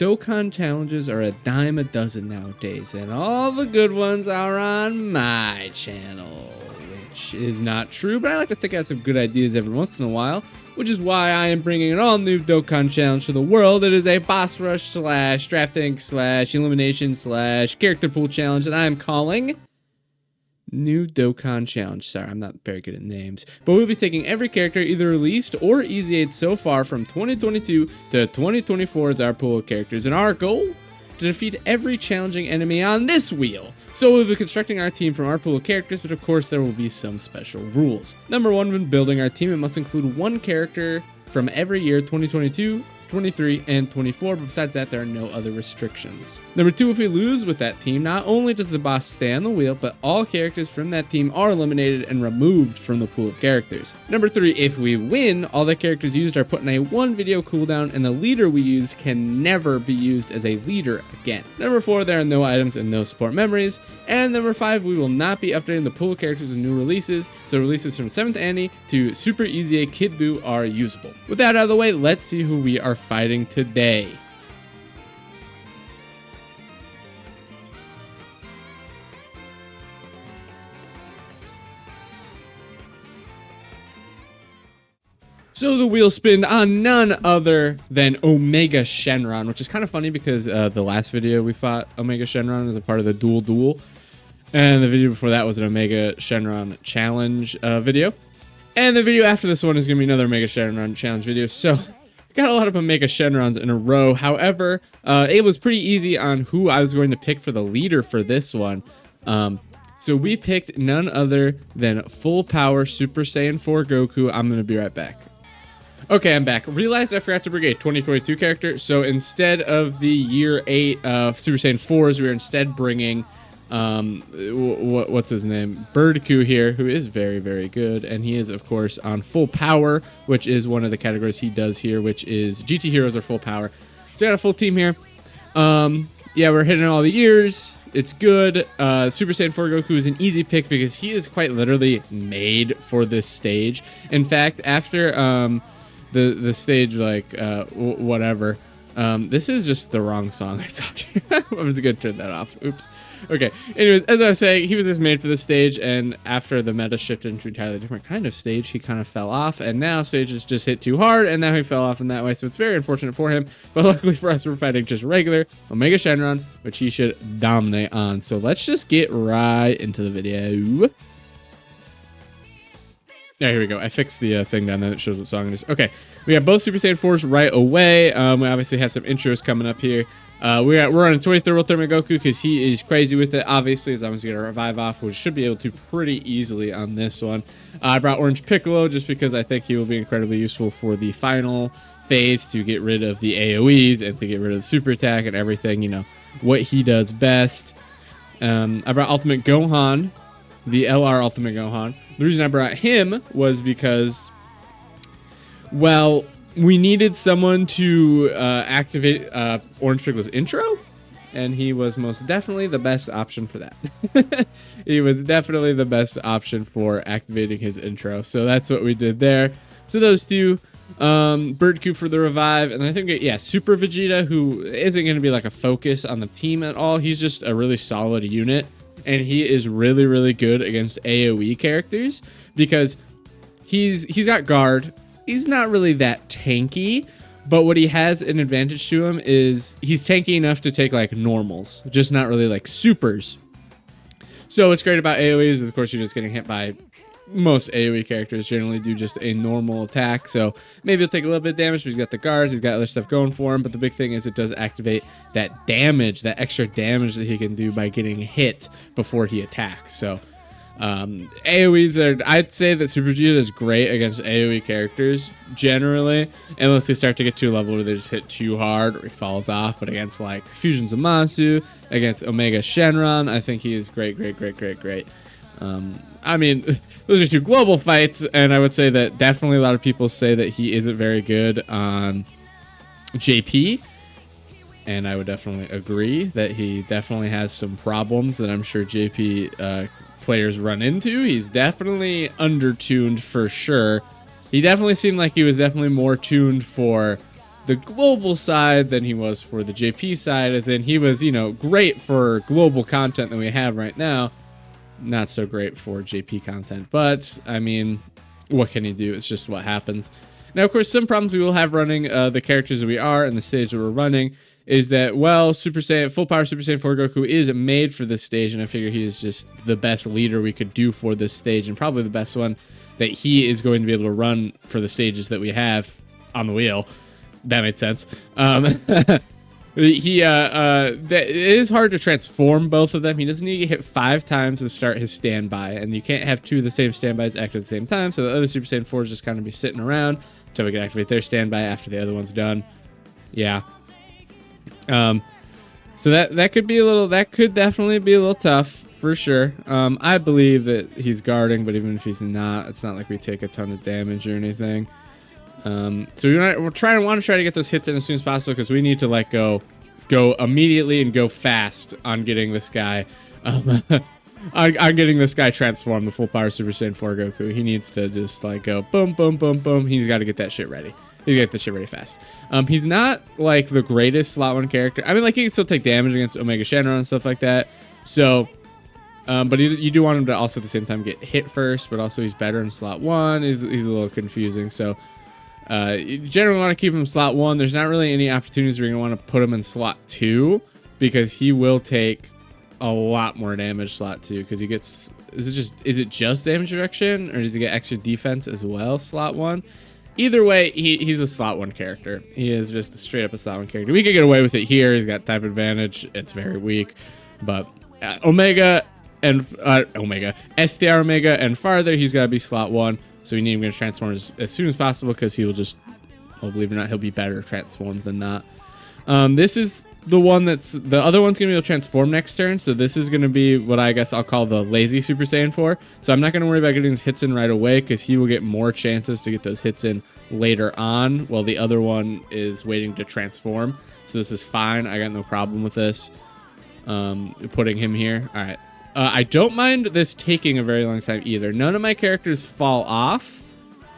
Dokkan challenges are a dime a dozen nowadays, and all the good ones are on my channel, which is not true, but I like to think I have some good ideas every once in a while, which is why I am bringing an all-new Dokkan challenge to the world. It is a boss rush slash drafting slash elimination slash character pool challenge that I am calling New Dokkan Challenge. Sorry, I'm not very good at names. But we'll be taking every character either released or Easy 8 so far from 2022 to 2024 as our pool of characters. And our goal? To defeat every challenging enemy on this wheel. So we'll be constructing our team from our pool of characters, but of course there will be some special rules. Number one, when building our team, it must include one character from every year 2022, 23, and 24, but besides that, there are no other restrictions. Number two, if we lose with that team, not only does the boss stay on the wheel, but all characters from that team are eliminated and removed from the pool of characters. Number three, if we win, all the characters used are put in a 1 video cooldown, and the leader we used can never be used as a leader again. Number four, there are no items and no support memories. And number five, we will not be updating the pool of characters with new releases, so releases from 7th Annie to Super Easy 8 Kid Buu are usable. With that out of the way, let's see who we are fighting today. So the wheel spin on none other than Omega Shenron, which is kind of funny because the last video we fought Omega Shenron as a part of the duel, and the video before that was an Omega Shenron challenge video, and the video after this one is going to be another Omega Shenron challenge video. So got a lot of Omega Shenrons in a row. However, it was pretty easy on who I was going to pick for the leader for this one. So we picked none other than Full Power Super Saiyan 4 Goku. I'm going to be right back. Okay, I'm back. Realized I forgot to bring a 2022 character. So instead of the year 8 Super Saiyan 4s, we're instead bringing what's his name? Birdku here, who is very, very good. And he is, of course, on Full Power, which is one of the categories he does here, which is GT Heroes or Full Power. So I got a full team here. Yeah, we're hitting all the years. It's good. Super Saiyan 4 Goku is an easy pick because he is quite literally made for this stage. In fact, after the stage, like, whatever, this is just the wrong song. I'm just gonna turn that off. Oops. Okay. Anyways, as I was saying, he was just made for this stage, and after the meta shifted into an entirely different kind of stage, he kind of fell off, and now stages just hit too hard, and now he fell off in that way, so it's very unfortunate for him, but luckily for us, we're fighting just regular Omega Shenron, which he should dominate on. So let's just get right into the video. Yeah, here we go. I fixed the thing down there that shows what song it is. Okay, we have both Super Saiyan 4s right away. We obviously have some intros coming up here. We're on a Toy Thermal Goku because he is crazy with it, obviously, as long as we get a revive off, which should be able to pretty easily on this one. I brought Orange Piccolo just because I think he will be incredibly useful for the final phase to get rid of the AoEs and to get rid of the super attack and everything, you know, what he does best. I brought Ultimate Gohan, the LR Ultimate Gohan. The reason I brought him was because, well, we needed someone to activate Orange Piccolo's intro, and he was most definitely the best option for that. He was definitely the best option for activating his intro, so that's what we did there. So those two, Birdku for the revive, and I think, yeah, Super Vegeta, who isn't going to be like a focus on the team at all. He's just a really solid unit, and he is really, really good against AoE characters because he's got guard. He's not really that tanky, but what he has an advantage to him is he's tanky enough to take like normals, just not really like supers. So what's great about AoE is, of course, you're just getting hit by most AoE characters generally do just a normal attack. So maybe he'll take a little bit of damage, but he's got the guards, he's got other stuff going for him. But the big thing is it does activate that damage, that extra damage that he can do by getting hit before he attacks. So AoEs are, I'd say that Super Vegeta is great against AoE characters generally, unless they start to get to a level where they just hit too hard or he falls off. But against like Fusion Zamasu, against Omega Shenron, I think he is great. I mean, those are two global fights, and I would say that definitely a lot of people say that he isn't very good on JP, and I would definitely agree that he definitely has some problems that I'm sure JP players run into. He's definitely undertuned for sure. He definitely seemed like he was definitely more tuned for the global side than he was for the JP side, as in he was, you know, great for global content that we have right now. Not so great for JP content, but I mean, what can he do? It's just what happens. Now, of course, some problems we will have running the characters that we are and the stage that we're running is that, well, full power Super Saiyan 4 Goku is made for this stage, and I figure he is just the best leader we could do for this stage, and probably the best one that he is going to be able to run for the stages that we have on the wheel. That made sense. It is hard to transform both of them. He doesn't need to get hit 5 times to start his standby, and you can't have 2 of the same standbys active at the same time, so the other Super Saiyan 4s just kind of be sitting around until we can activate their standby after the other one's done. Yeah. So that could be a little, that could definitely be a little tough for sure. I believe that he's guarding, but even if he's not, it's not like we take a ton of damage or anything. So we're want to try to get those hits in as soon as possible, because we need to like go immediately and go fast on getting this guy, on getting this guy transformed to full power Super Saiyan 4 Goku. He needs to just like go boom, boom, boom, boom. He's got to get that shit ready. You get the shit really fast. He's not like the greatest slot 1 character. I mean, like, he can still take damage against Omega Shenron and stuff like that. So, but you do want him to also at the same time get hit first, but also he's better in slot 1. He's a little confusing. So, you generally want to keep him slot 1. There's not really any opportunities where you're going to want to put him in slot 2, because he will take a lot more damage slot 2, because he gets, is it just damage reduction, or does he get extra defense as well slot 1? Either way, he's a slot 1 character. He is just straight up a slot 1 character. We could get away with it here. He's got type advantage. It's very weak. But Omega, STR Omega, and farther, he's got to be slot 1. So we need him to transform as soon as possible, because he will just, well, believe it or not, he'll be better transformed than that. This is the one that's, the other one's going to be able to transform next turn. So this is going to be what I guess I'll call the lazy Super Saiyan 4. So I'm not going to worry about getting his hits in right away, because he will get more chances to get those hits in later on, while the other one is waiting to transform. So this is fine. I got no problem with this. Putting him here. All right. I don't mind this taking a very long time either. None of my characters fall off.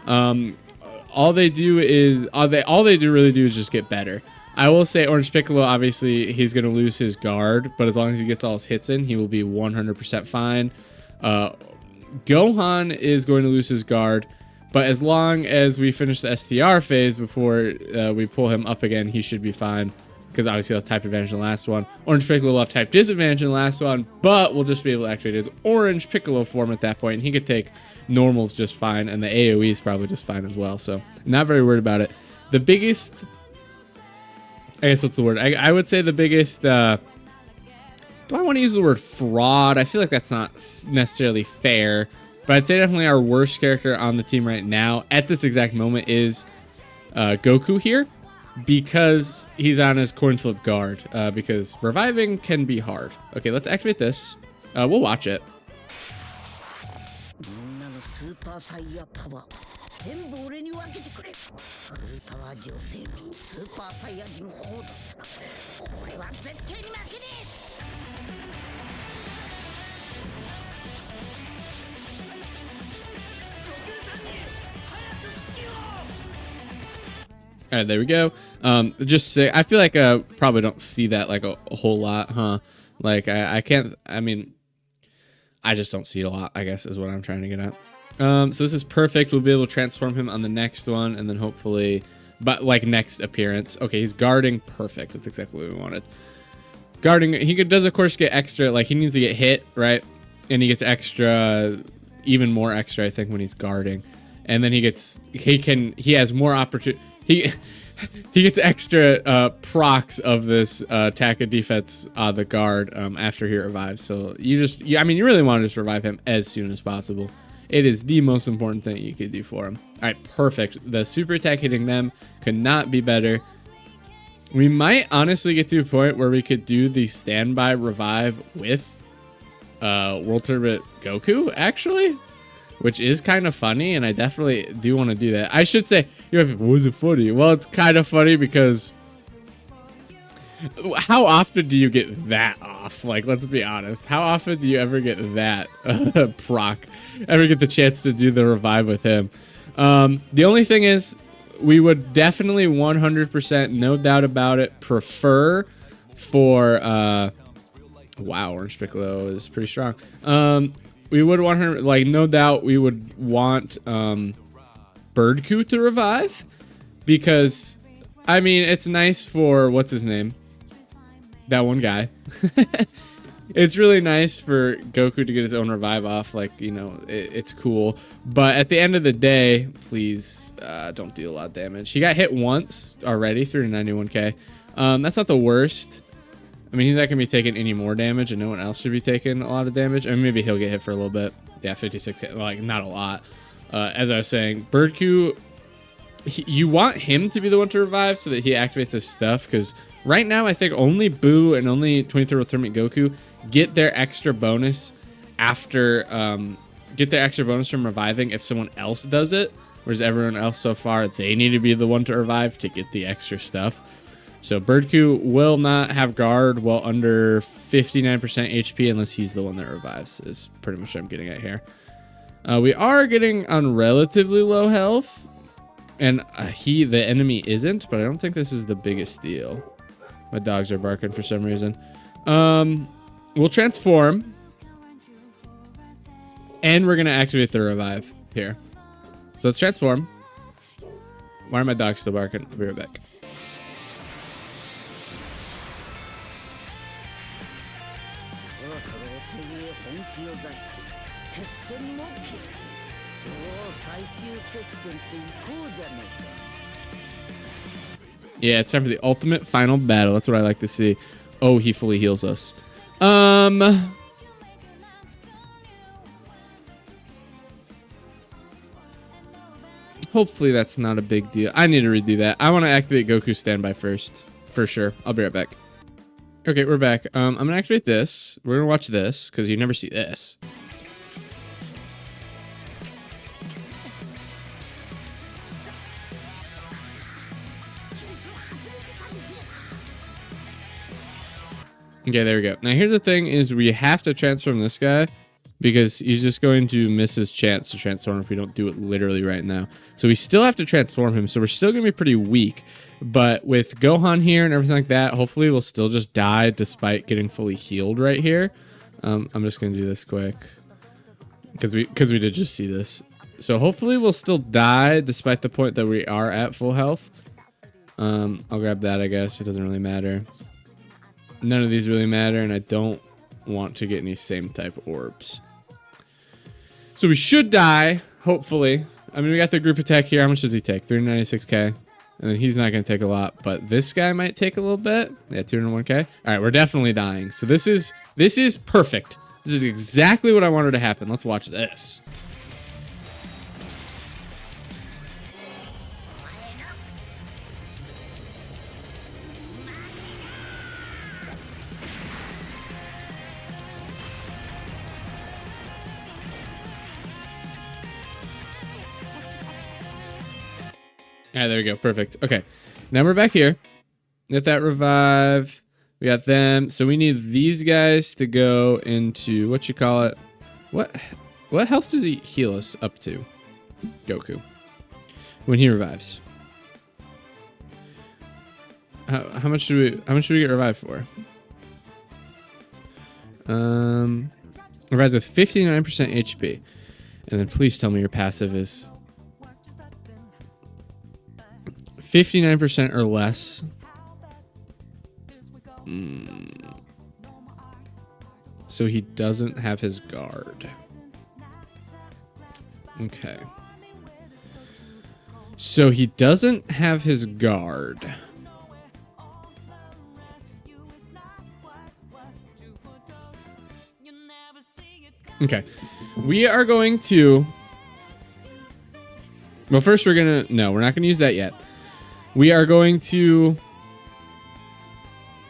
All they do really do is just get better. I will say Orange Piccolo, obviously, he's going to lose his guard, but as long as he gets all his hits in, he will be 100% fine. Gohan is going to lose his guard, but as long as we finish the STR phase before we pull him up again, he should be fine, because obviously he'll have type advantage in the last one. Orange Piccolo will have type disadvantage in the last one, but we'll just be able to activate his Orange Piccolo form at that point, and he could take normals just fine, and the AoE is probably just fine as well, so not very worried about it. The biggest... I guess what's the word? I would say the biggest, do I want to use the word fraud? I feel like that's not necessarily fair, but I'd say definitely our worst character on the team right now at this exact moment is Goku here, because he's on his coin flip guard, because reviving can be hard. Okay, let's activate this. We'll watch it. All right, there we go. Just say, I feel like probably don't see that like a whole lot, huh? Like I can't. I mean, I just don't see it a lot, I guess, is what I'm trying to get at. So this is perfect. We'll be able to transform him on the next one, and then hopefully, but like next appearance. Okay, he's guarding. Perfect. That's exactly what we wanted. Guarding. He does of course get extra. Like he needs to get hit, right? And he gets extra, even more extra, I think, when he's guarding. And then he has more opportunity. He gets extra procs of this attack and defense on the guard after he revives. So I mean, you really want to just revive him as soon as possible. It is the most important thing you could do for him. All right, perfect. The super attack hitting them could not be better. We might honestly get to a point where we could do the standby revive with World Tournament Goku, actually, which is kind of funny, and I definitely do want to do that. I should say, was it funny? Well, it's kind of funny because how often do you get that off? Like, let's be honest. How often do you ever get that proc? Ever get the chance to do the revive with him? The only thing is, we would definitely 100%, no doubt about it, prefer for wow, Orange Piccolo is pretty strong. We would 100, like, no doubt we would want Birdku to revive, because I mean, it's nice for what's his name, that one guy. It's really nice for Goku to get his own revive off, like, you know, it's cool. But at the end of the day, please don't deal a lot of damage. He got hit once already, 391k. That's not the worst. I mean, he's not going to be taking any more damage, and no one else should be taking a lot of damage. I mean, maybe he'll get hit for a little bit. Yeah, 56, like, not a lot. As I was saying, Birdku, you want him to be the one to revive so that he activates his stuff, because right now I think only Boo and only 23rd World Tournament Goku get their extra bonus after get their extra bonus from reviving if someone else does it, whereas everyone else so far, they need to be the one to revive to get the extra stuff. So Birdku will not have guard well under 59% HP unless he's the one that revives, is pretty much what I'm getting at here. We are getting on relatively low health, and the enemy isn't, but I don't think this is the biggest deal. My dogs are barking for some reason. We'll transform, and we're gonna activate the revive here. So let's transform. Why are my dogs still barking? I'll be right back. Yeah, it's time for the ultimate final battle. That's what I like to see. Oh, he fully heals us. Hopefully that's not a big deal. I need to redo that. I want to activate Goku standby first, for sure. I'll be right back. Okay, we're back. I'm gonna activate this. We're gonna watch this because you never see this. Okay, there we go. Now here's the thing is we have to transform this guy because he's just going to miss his chance to transform if we don't do it literally right now. So we still have to transform him. So we're still going to be pretty weak. But with Gohan here and everything like that, hopefully we'll still just die despite getting fully healed right here. I'm just going to do this quick because we did just see this. So hopefully we'll still die despite the point that we are at full health. I'll grab that, I guess. It doesn't really matter. None of these really matter, and I don't want to get any same type orbs. So we should die, hopefully. I mean, we got the group attack here. How much does he take? 396k. And then he's not going to take a lot, but this guy might take a little bit. Yeah, 201k. All right, we're definitely dying. So this is perfect. This is exactly what I wanted to happen. Let's watch this. All right, there we go. Perfect. Okay, now we're back here. Get that revive. We got them. So we need these guys to go into, what you call it? What health does he heal us up to? Goku. When he revives. How much should we get revived for? Revives with 59% HP. And then please tell me your passive is 59% or less. So he doesn't have his guard. Okay. So he doesn't have his guard. Okay. We are going to... Well, first we're going to... No, we're not going to use that yet. We are going to...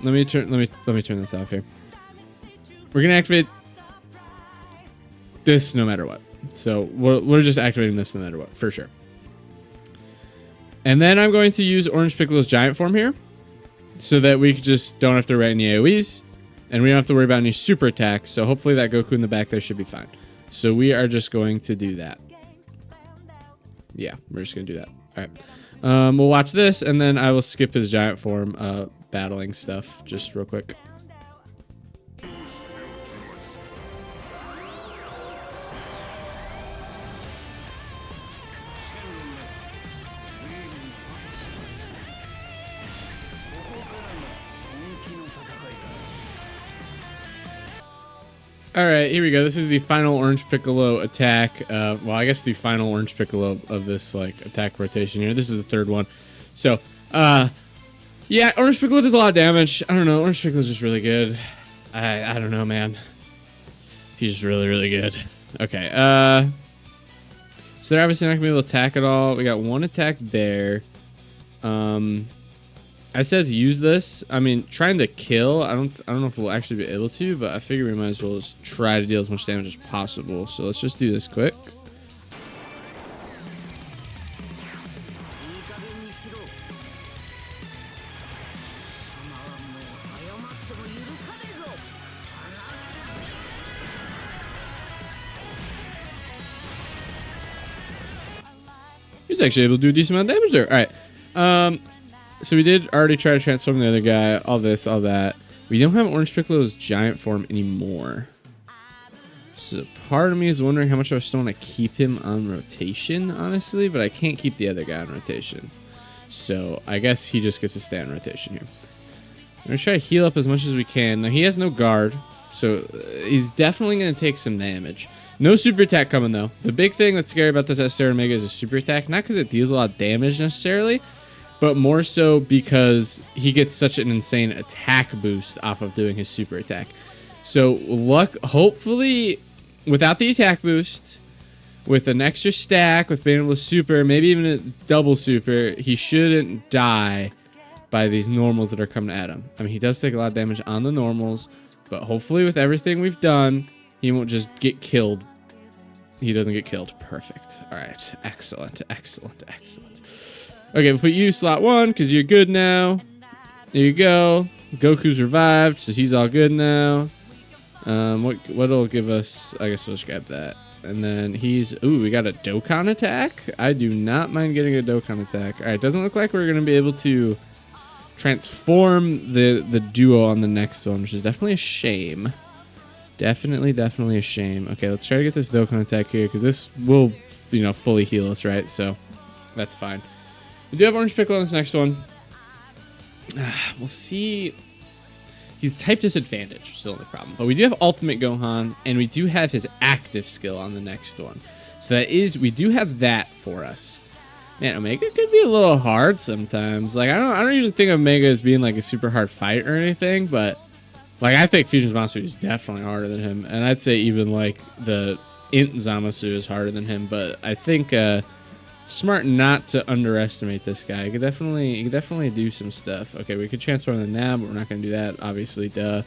Let me turn this off here. We're going to activate this no matter what. So we're just activating this no matter what, for sure. And then I'm going to use Orange Piccolo's giant form here so that we just don't have to write any AoEs and we don't have to worry about any super attacks. So hopefully that Goku in the back there should be fine. So we are just going to do that. Yeah, we're just going to do that. All right. We'll watch this, and then I will skip his giant form battling stuff just real quick. All right, here we go. This is the final Orange Piccolo attack. Well, I guess the final Orange Piccolo of this like attack rotation here. This is the third one. So, yeah, Orange Piccolo does a lot of damage. I don't know. Orange Piccolo's just really good. I don't know, man. He's just really, really good. Okay. So they're obviously not gonna be able to attack at all. We got one attack there. I said use this. I mean, trying to kill. I don't know if we'll actually be able to, but I figure we might as well just try to deal as much damage as possible. So let's just do this quick. He's actually able to do a decent amount of damage there. All right. So we did already try to transform the other guy. All this, all that. We don't have Orange Piccolo's giant form anymore. So part of me is wondering how much I still want to keep him on rotation, honestly. But I can't keep the other guy on rotation. So I guess he just gets to stay on rotation here. I'm going to try to heal up as much as we can. Now he has no guard. So he's definitely going to take some damage. No super attack coming, though. The big thing that's scary about this S-Tier Omega is a super attack. Not because it deals a lot of damage necessarily, but more so because he gets such an insane attack boost off of doing his super attack. So hopefully, without the attack boost, with an extra stack, with being able to super, maybe even a double super, he shouldn't die by these normals that are coming at him. I mean, he does take a lot of damage on the normals, but hopefully with everything we've done, he won't just get killed. He doesn't get killed. Perfect. All right. Excellent. Excellent. Excellent. Okay, we'll put you slot 1 because you're good now. There you go. Goku's revived, so he's all good now. What'll give us? I guess we'll just grab that. And then he's... Ooh, we got a Dokkan attack. I do not mind getting a Dokkan attack. All right, doesn't look like we're going to be able to transform the duo on the next one, which is definitely a shame. Definitely a shame. Okay, let's try to get this Dokkan attack here because this will, fully heal us, right? So that's fine. We do have Orange Piccolo on this next one. We'll see. He's type disadvantage, still the only problem. But we do have Ultimate Gohan, and we do have his active skill on the next one. So that is, we do have that for us. Man, Omega could be a little hard sometimes. Like I don't usually think of Omega as being like a super hard fight or anything, but like I think Fusion's Monster is definitely harder than him, and I'd say even like the Int Zamasu is harder than him. But I think smart not to underestimate this guy. He could definitely do some stuff. Okay, we could transform the Nab, but we're not going to do that, obviously. Duh.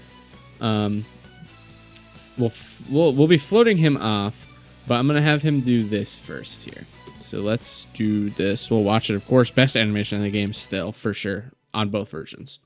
We'll be floating him off, but I'm going to have him do this first here. So let's do this. We'll watch it, of course. Best animation in the game still, for sure, on both versions.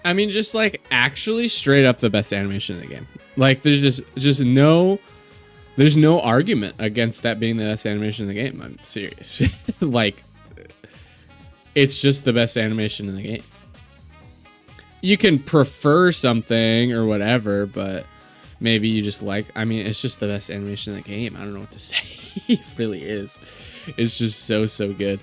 I mean, just like actually straight up the best animation in the game. Like there's just no argument against that being the best animation in the game. I'm serious. Like it's just the best animation in the game. You can prefer something or whatever, but maybe you just like, I mean, it's just the best animation in the game. I don't know what to say. It really is. It's just so good.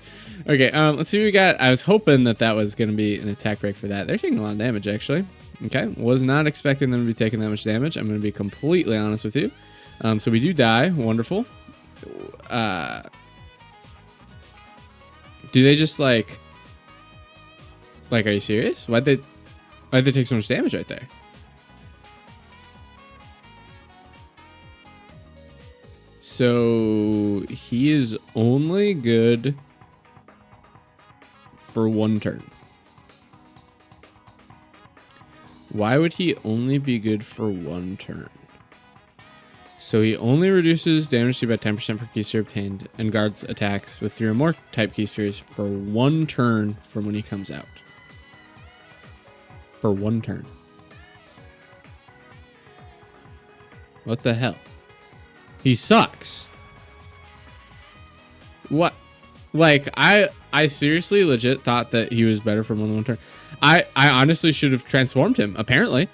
Okay, let's see what we got. I was hoping that was going to be an attack break for that. They're taking a lot of damage, actually. Okay, was not expecting them to be taking that much damage. I'm going to be completely honest with you. So we do die. Wonderful. Do they just like, are you serious? Why'd they take so much damage right there? So he is only good for one turn. Why would he only be good for 1 turn? So he only reduces damage by 10% per key sphere obtained and guards attacks with 3 or more type key spheres for 1 turn from when he comes out. For 1 turn. What the hell? He sucks. What? Like, I seriously legit thought that he was better for more than 1 turn. I honestly should have transformed him, apparently. Are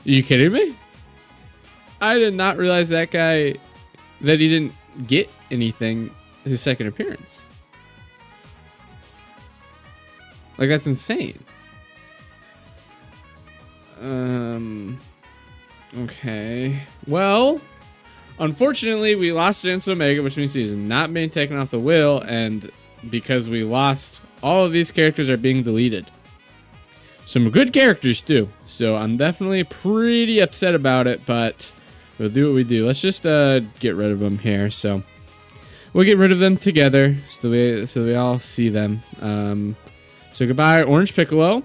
you kidding me? I did not realize that guy, that he didn't get anything his second appearance. Like, that's insane. Okay. Well, unfortunately, we lost against Omega, which means he's not being taken off the wheel, and because we lost, all of these characters are being deleted. Some good characters too, so I'm definitely pretty upset about it, but we'll do what we do. Let's just get rid of them here. So we'll get rid of them together so we all see them. So goodbye, Orange Piccolo.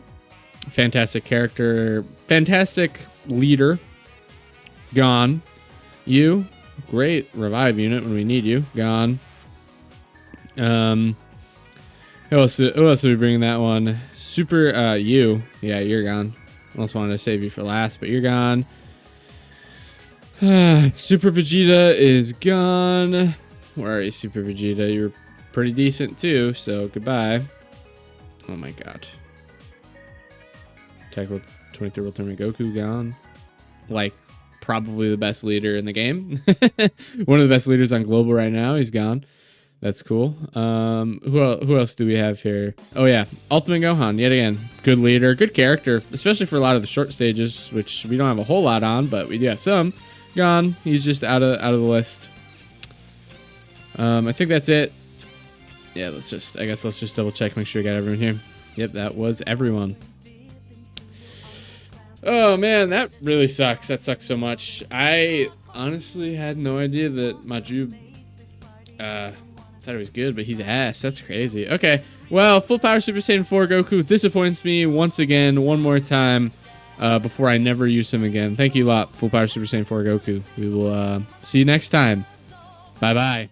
Fantastic character, fantastic leader. Gone. You, great revive unit when we need you. Gone. Who else are we bringing that one? Super, you. Yeah, you're gone. I almost wanted to save you for last, but you're gone. Super Vegeta is gone. Where are you, Super Vegeta? You're pretty decent too, so goodbye. Oh my god. Attack World 23 World Tournament Goku gone. Like, probably the best leader in the game. One of the best leaders on Global right now. He's gone. That's cool. Who else do we have here? Oh yeah, Ultimate Gohan yet again. Good leader, good character, especially for a lot of the short stages, which we don't have a whole lot on, but we do have some. Gone. He's just out of the list. I think that's it. Yeah, let's just double check, make sure we got everyone here. Yep, that was everyone. Oh man, that really sucks. That sucks so much. I honestly had no idea that Maju thought he was good, but he's ass. That's crazy. Okay, well, full power Super Saiyan 4 Goku disappoints me once again, one more time, before I never use him again. Thank you a lot, full power Super Saiyan 4 Goku. We will see you next time. Bye bye.